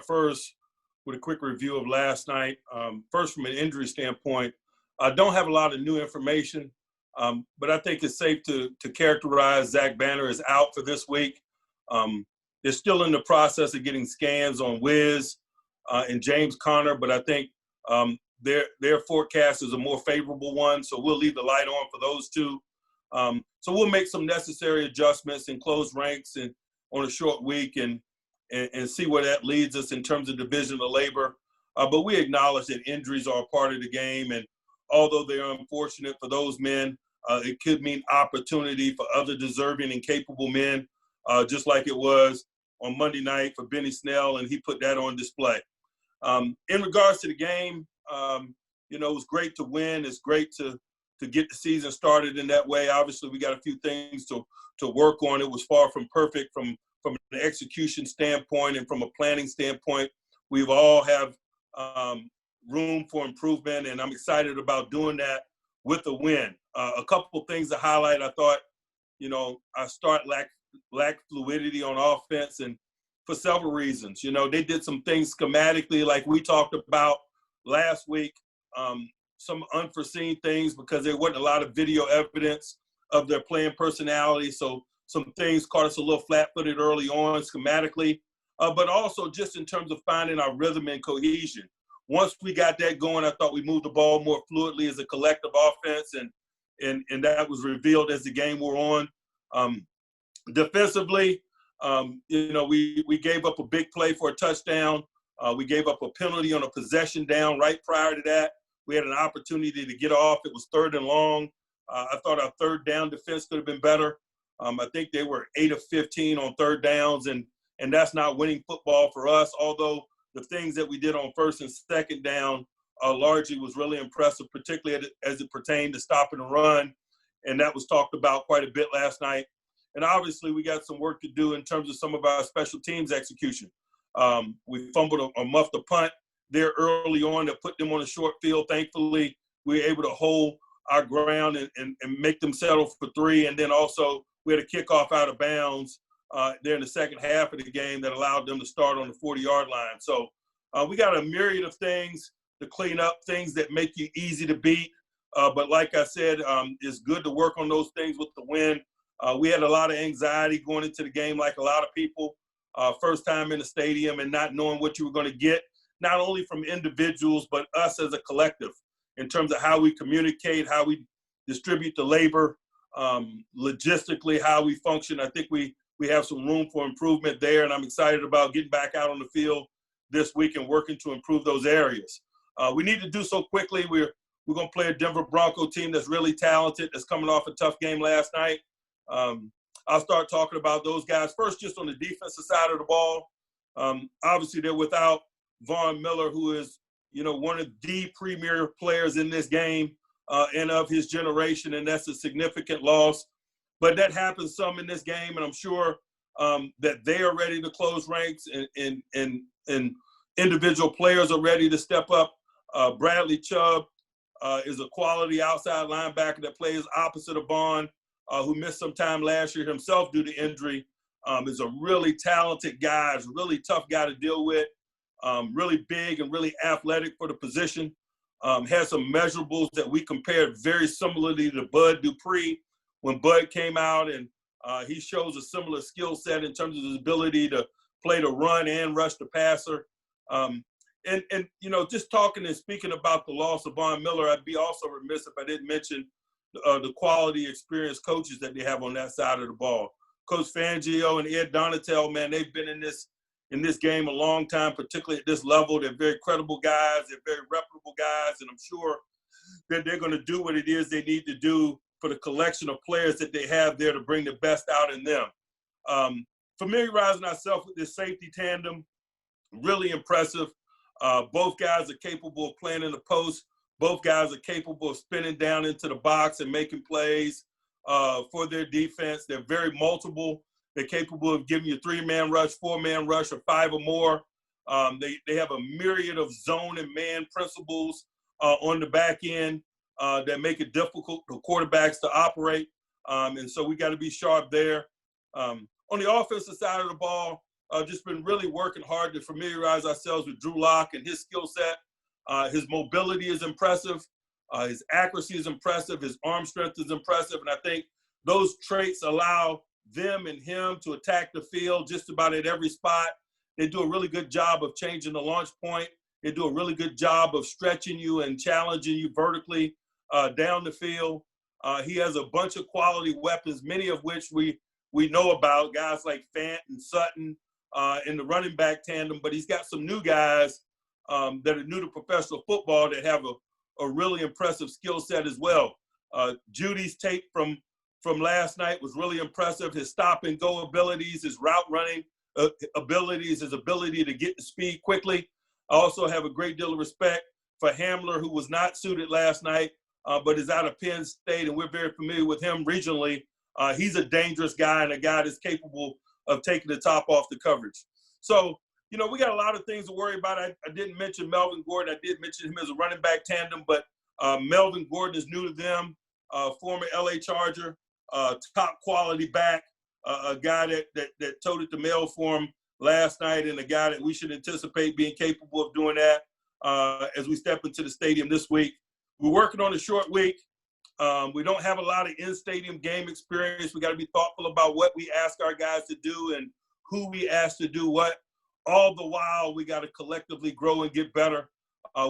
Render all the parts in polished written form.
first with a quick review of last night. First, from an injury standpoint, I don't have a lot of new information, but I think it's safe to characterize Zach Banner as out for this week. They're still in the process of getting scans on Wiz and James Conner, but I think their forecast is a more favorable one, so we'll leave the light on for those two. So we'll make some necessary adjustments and close ranks and on a short week and see where that leads us in terms of division of labor. But we acknowledge that injuries are a part of the game, and although they are unfortunate for those men, it could mean opportunity for other deserving and capable men, just like it was on Monday night for Benny Snell, and he put that on display. In regards to the game, it was great to win. It's great to get the season started in that way. Obviously, we got a few things to work on. It was far from perfect from an execution standpoint and from a planning standpoint. We've all have room for improvement, and I'm excited about doing that with a win. A couple of things to highlight. I thought, our start lacked fluidity on offense, and for several reasons. They did some things schematically like we talked about last week, some unforeseen things because there wasn't a lot of video evidence of their playing personality. So some things caught us a little flat-footed early on schematically, but also just in terms of finding our rhythm and cohesion. Once we got that going, I thought we moved the ball more fluidly as a collective offense, and that was revealed as the game wore on. Defensively, we gave up a big play for a touchdown. We gave up a penalty on a possession down right prior to that. We had an opportunity to get off. It was 3rd and long. I thought our 3rd down defense could have been better. I think they were 8 of 15 on 3rd downs, and that's not winning football for us, although the things that we did on 1st and 2nd down largely was really impressive, particularly as it pertained to stopping the run, and that was talked about quite a bit last night. And obviously we got some work to do in terms of some of our special teams execution. We fumbled or muffed a punt there early on that put them on a short field. Thankfully, we were able to hold our ground and make them settle for 3. And then also we had a kickoff out of bounds there in the second half of the game that allowed them to start on the 40-yard line. So we got a myriad of things to clean up, things that make you easy to beat. But like I said, it's good to work on those things with the win. We had a lot of anxiety going into the game like a lot of people. First time in the stadium and not knowing what you were going to get, not only from individuals, but us as a collective in terms of how we communicate, how we distribute the labor, logistically, how we function. I think we have some room for improvement there, and I'm excited about getting back out on the field this week and working to improve those areas. We need to do so quickly. We're going to play a Denver Bronco team that's really talented, that's coming off a tough game last night. I'll start talking about those guys. First, just on the defensive side of the ball, obviously they're without Von Miller, who is, one of the premier players in this game and of his generation, and that's a significant loss. But that happens some in this game, and I'm sure that they are ready to close ranks and individual players are ready to step up. Bradley Chubb is a quality outside linebacker that plays opposite of Vaughn, who missed some time last year himself due to injury. Is a really talented guy, is a really tough guy to deal with, really big and really athletic for the position. Has some measurables that we compared very similarly to Bud Dupree when Bud came out, and he shows a similar skill set in terms of his ability to play the run and rush the passer. And just talking and speaking about the loss of Von Miller, I'd be also remiss if I didn't mention the quality, experienced coaches that they have on that side of the ball. Coach Fangio and Ed Donatel, man, they've been in this game a long time, particularly at this level. They're very credible guys. They're very reputable guys, and I'm sure that they're going to do what it is they need to do for the collection of players that they have there to bring the best out in them. Familiarizing ourselves with this safety tandem, really impressive. Both guys are capable of playing in the post. Both guys are capable of spinning down into the box and making plays for their defense. They're very multiple. They're capable of giving you 3-man rush, 4-man rush, or 5 or more. They have a myriad of zone and man principles on the back end that make it difficult for quarterbacks to operate. And so we got to be sharp there. On the offensive side of the ball, just been really working hard to familiarize ourselves with Drew Lock and his skill set. His mobility is impressive. His accuracy is impressive. His arm strength is impressive. And I think those traits allow them and him to attack the field just about at every spot. They do a really good job of changing the launch point. They do a really good job of stretching you and challenging you vertically down the field. He has a bunch of quality weapons, many of which we know about, guys like Fant and Sutton in the running back tandem, but he's got some new guys that are new to professional football that have a really impressive skill set as well. Judy's tape from last night was really impressive. His stop and go abilities, his route running abilities, his ability to get to speed quickly. I also have a great deal of respect for Hamler, who was not suited last night, but is out of Penn State, and we're very familiar with him regionally. He's a dangerous guy and a guy that's capable of taking the top off the coverage. So, we got a lot of things to worry about. I didn't mention Melvin Gordon. I did mention him as a running back tandem, but Melvin Gordon is new to them, former LA Charger, top quality back, a guy that toted the mail for him last night, and a guy that we should anticipate being capable of doing that as we step into the stadium this week. We're working on a short week. We don't have a lot of in-stadium game experience. We got to be thoughtful about what we ask our guys to do and who we ask to do what. All the while, we got to collectively grow and get better.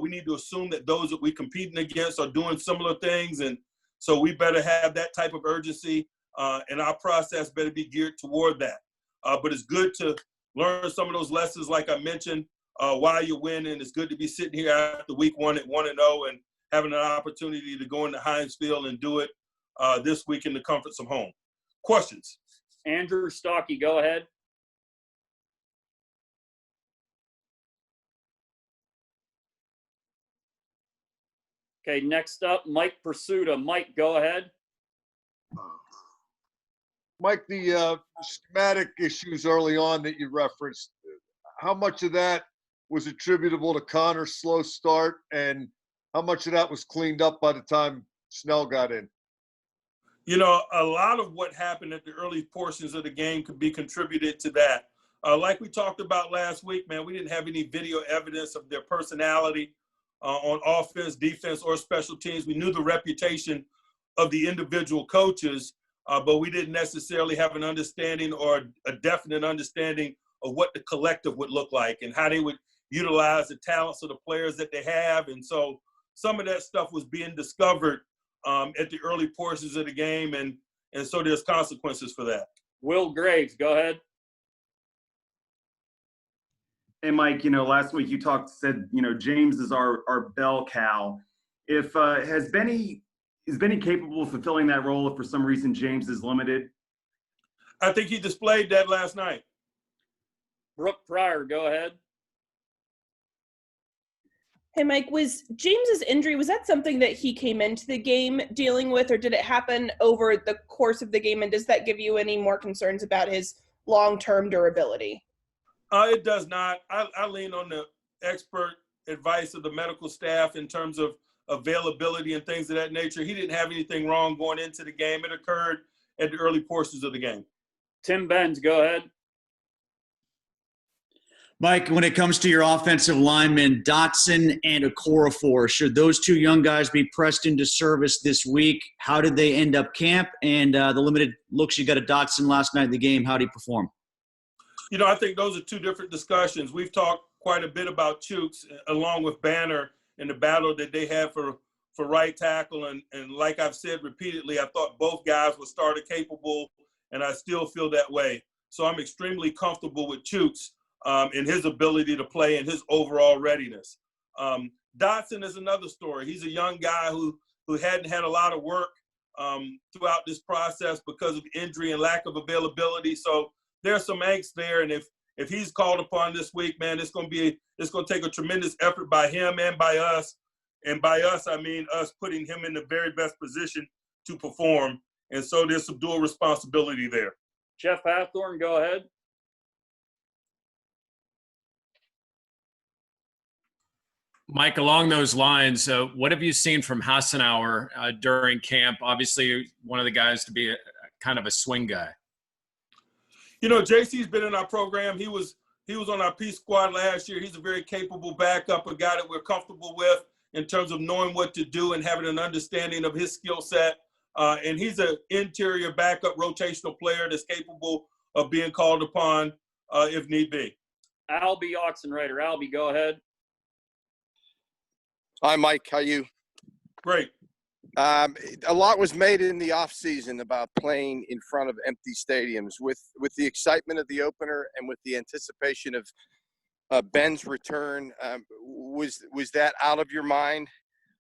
We need to assume that those that we're competing against are doing similar things, and so we better have that type of urgency, and our process better be geared toward that. But it's good to learn some of those lessons, like I mentioned, while you're winning. It's good to be sitting here after week 1 at 1-0 and having an opportunity to go into Heinz Field and do it this week in the comforts of home. Questions? Andrew Stocky, go ahead. Okay, next up, Mike Pursuta. Mike, go ahead. Mike, the schematic issues early on that you referenced, how much of that was attributable to Connor's slow start, and how much of that was cleaned up by the time Snell got in? A lot of what happened at the early portions of the game could be contributed to that. Like we talked about last week, man, we didn't have any video evidence of their personality on offense, defense, or special teams. We knew the reputation of the individual coaches, but we didn't necessarily have an understanding or a definite understanding of what the collective would look like and how they would utilize the talents of the players that they have. And so some of that stuff was being discovered at the early portions of the game, and so there's consequences for that. Will Graves, go ahead. Hey, Mike, last week you said, James is our bell cow. Is Benny capable of fulfilling that role if for some reason James is limited? I think he displayed that last night. Brooke Pryor, go ahead. Hey, Mike, was James's injury, was that something that he came into the game dealing with, or did it happen over the course of the game, and does that give you any more concerns about his long-term durability? It does not. I lean on the expert advice of the medical staff in terms of availability and things of that nature. He didn't have anything wrong going into the game. It occurred at the early portions of the game. Tim Benz, go ahead. Mike, when it comes to your offensive linemen, Dotson and Okorafor, should those two young guys be pressed into service this week? How did they end up camp? And the limited looks you got at Dotson last night in the game, how did he perform? I think those are two different discussions. We've talked quite a bit about Chooks along with Banner and the battle that they had for right tackle. And like I've said repeatedly, I thought both guys were starter capable, and I still feel that way. So I'm extremely comfortable with Chooks in his ability to play and his overall readiness. Dotson is another story. He's a young guy who hadn't had a lot of work throughout this process because of injury and lack of availability. So there's some angst there, and if he's called upon this week, man, it's going to take a tremendous effort by him and by us. And by us, I mean us putting him in the very best position to perform. And so there's some dual responsibility there. Jeff Hathorn, go ahead. Mike, along those lines, what have you seen from Hassenauer during camp? Obviously, one of the guys to be kind of a swing guy. You know, JC's been in our program. He was on our Peace Squad last year. He's a very capable backup, a guy that we're comfortable with in terms of knowing what to do and having an understanding of his skill set. And he's an interior backup rotational player that's capable of being called upon if need be. Albie Oxenreiter. Albie, go ahead. Hi, Mike. How are you? Great. A lot was made in the offseason about playing in front of empty stadiums. With the excitement of the opener and with the anticipation of Ben's return, was that out of your mind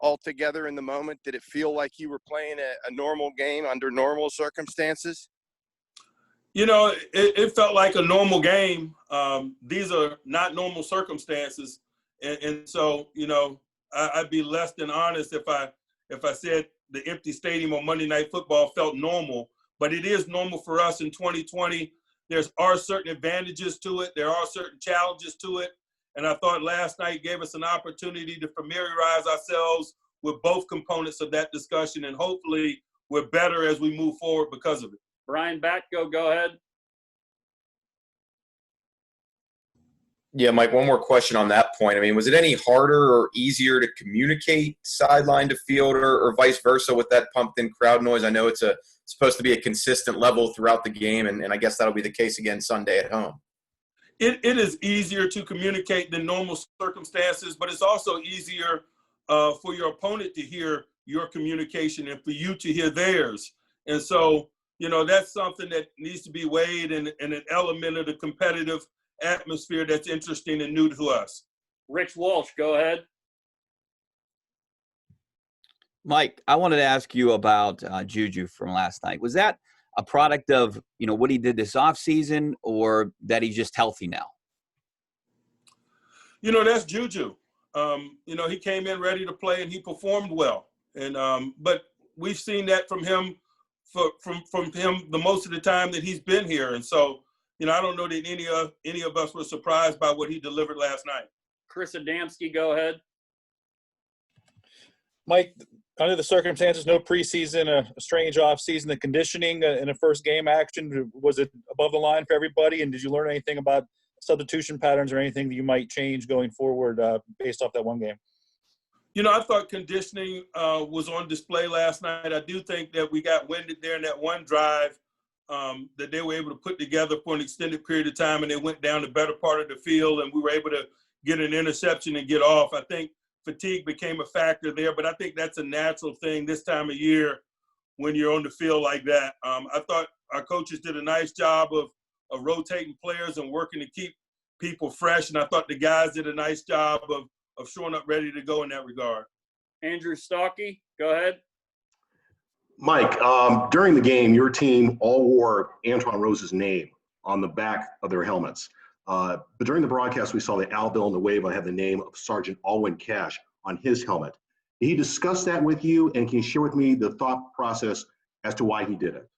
altogether in the moment? Did it feel like you were playing a normal game under normal circumstances? You know, it felt like a normal game. These are not normal circumstances. And so, you know, I'd be less than honest if I said the empty stadium on Monday Night Football felt normal, but it is normal for us in 2020. There are certain advantages to it. There are certain challenges to it. And I thought last night gave us an opportunity to familiarize ourselves with both components of that discussion, and hopefully we're better as we move forward because of it. Brian Batko, go ahead. Yeah, Mike, one more question on that point. I mean, was it any harder or easier to communicate sideline to field or vice versa with that pumped-in crowd noise? I know it's supposed to be a consistent level throughout the game, and I guess that'll be the case again Sunday at home. It is easier to communicate than normal circumstances, but it's also easier for your opponent to hear your communication and for you to hear theirs. And so, you know, that's something that needs to be weighed in an element of the competitive atmosphere that's interesting and new to us. Rich Walsh, go ahead. Mike, I wanted to ask you about Juju from last night. Was that a product of, you know, what he did this offseason, or that he's just healthy now? You know, that's Juju. You know, he came in ready to play and he performed well. And but we've seen that from him from him the most of the time that he's been here. And so, you know, I don't know that any of us were surprised by what he delivered last night. Chris Adamski, go ahead. Mike, under the circumstances, no preseason, a strange offseason, the conditioning in a first game action, was it above the line for everybody? And did you learn anything about substitution patterns or anything that you might change going forward based off that one game? You know, I thought conditioning was on display last night. I do think that we got winded there in that one drive that they were able to put together for an extended period of time, and they went down the better part of the field, and we were able to get an interception and get off. I think fatigue became a factor there, but I think that's a natural thing this time of year when you're on the field like that. I thought our coaches did a nice job of rotating players and working to keep people fresh, and I thought the guys did a nice job of showing up ready to go in that regard. Andrew Stockey, go ahead. Mike, during the game, your team all wore Antoine Rose's name on the back of their helmets. But during the broadcast, we saw that Al Villanueva had the name of Sergeant Alwyn Cash on his helmet. Did he discuss that with you, and can you share with me the thought process as to why he did it?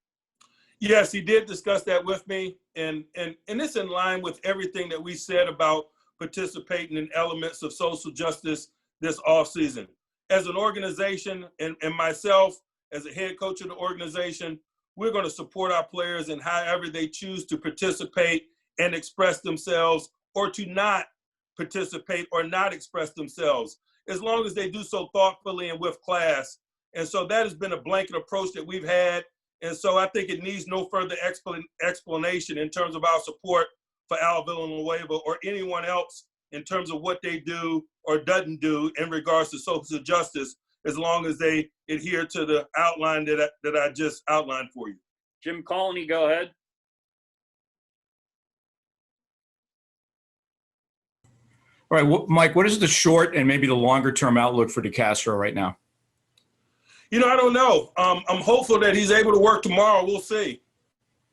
Yes, he did discuss that with me, and it's in line with everything that we said about participating in elements of social justice this offseason. As an organization, and myself as a head coach of the organization, we're going to support our players in however they choose to participate and express themselves, or to not participate or not express themselves, as long as they do so thoughtfully and with class. And so that has been a blanket approach that we've had. And so I think it needs no further explanation in terms of our support for Al Villanueva or anyone else in terms of what they do or doesn't do in regards to social justice, as long as they adhere to the outline that I just outlined for you. Jim Colony, go ahead. All right, Mike, what is the short and maybe the longer term outlook for DeCastro right now? You know, I don't know. I'm hopeful that he's able to work tomorrow. We'll see.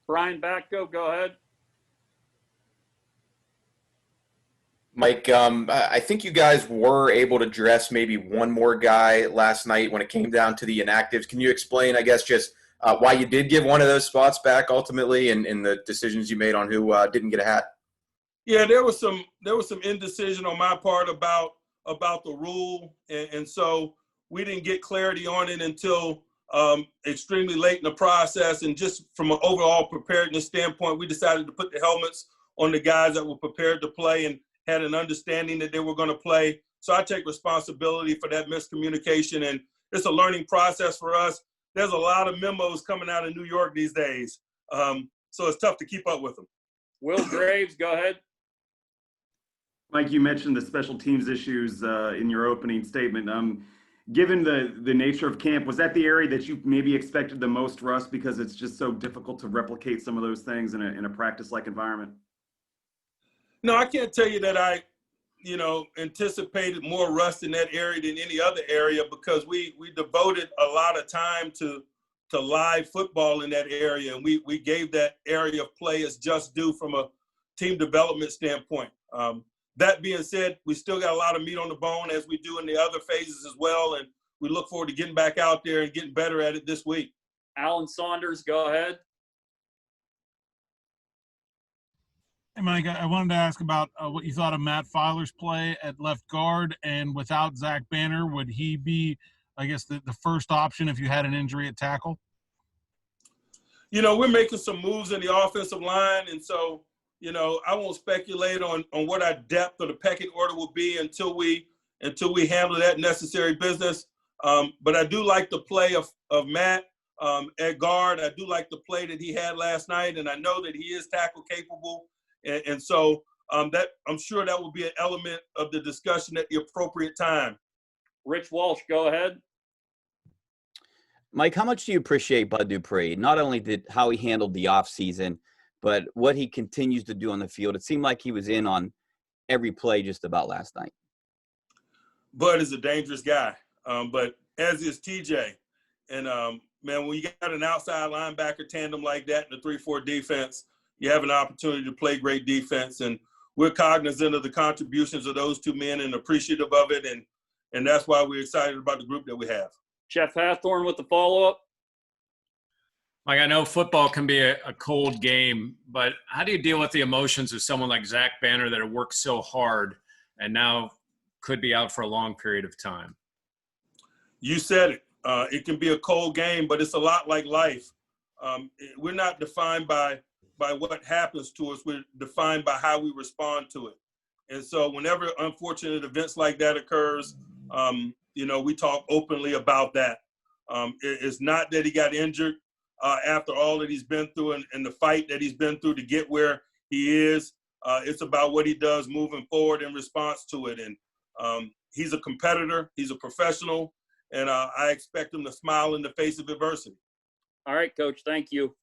Brian Batko, go ahead. Mike, I think you guys were able to dress maybe one more guy last night when it came down to the inactives. Can you explain, I guess, just why you did give one of those spots back ultimately, and the decisions you made on who didn't get a hat? Yeah, there was some indecision on my part about the rule, and so we didn't get clarity on it until extremely late in the process. And just from an overall preparedness standpoint, we decided to put the helmets on the guys that were prepared to play and had an understanding that they were going to play. So I take responsibility for that miscommunication, and it's a learning process for us. There's a lot of memos coming out of New York these days, so it's tough to keep up with them. Will Graves, go ahead. Mike, you mentioned the special teams issues in your opening statement. Given the nature of camp, was that the area that you maybe expected the most rust because it's just so difficult to replicate some of those things in a practice-like environment? No, I can't tell you that I, anticipated more rust in that area than any other area, because we devoted a lot of time to live football in that area, and we gave that area of play its just due from a team development standpoint. That being said, we still got a lot of meat on the bone, as we do in the other phases as well, and we look forward to getting back out there and getting better at it this week. Alan Saunders, go ahead. Hey, Mike, I wanted to ask about what you thought of Matt Filer's play at left guard, and without Zach Banner, would he be, I guess, the first option if you had an injury at tackle? We're making some moves in the offensive line, and so, I won't speculate on what our depth or the pecking order will be until we handle that necessary business. But I do like the play of Matt at guard. I do like the play that he had last night, and I know that he is tackle capable. And so that I'm sure that will be an element of the discussion at the appropriate time. Rich Walsh, go ahead. Mike, how much do you appreciate Bud Dupree? Not only how he handled the offseason, but what he continues to do on the field. It seemed like he was in on every play just about last night. Bud is a dangerous guy, but as is TJ. And, man, when you got an outside linebacker tandem like that in the 3-4 defense, you have an opportunity to play great defense. And we're cognizant of the contributions of those two men and appreciative of it. And that's why we're excited about the group that we have. Jeff Hathorn with the follow-up. Like, I know football can be a cold game, but how do you deal with the emotions of someone like Zach Banner that have worked so hard and now could be out for a long period of time? You said it. It can be a cold game, but it's a lot like life. We're not defined by what happens to us. We're defined by how we respond to it. And so whenever unfortunate events like that occurs, we talk openly about that. It's not that he got injured after all that he's been through and the fight that he's been through to get where he is. It's about what he does moving forward in response to it. And he's a competitor. He's a professional. And I expect him to smile in the face of adversity. All right, Coach. Thank you.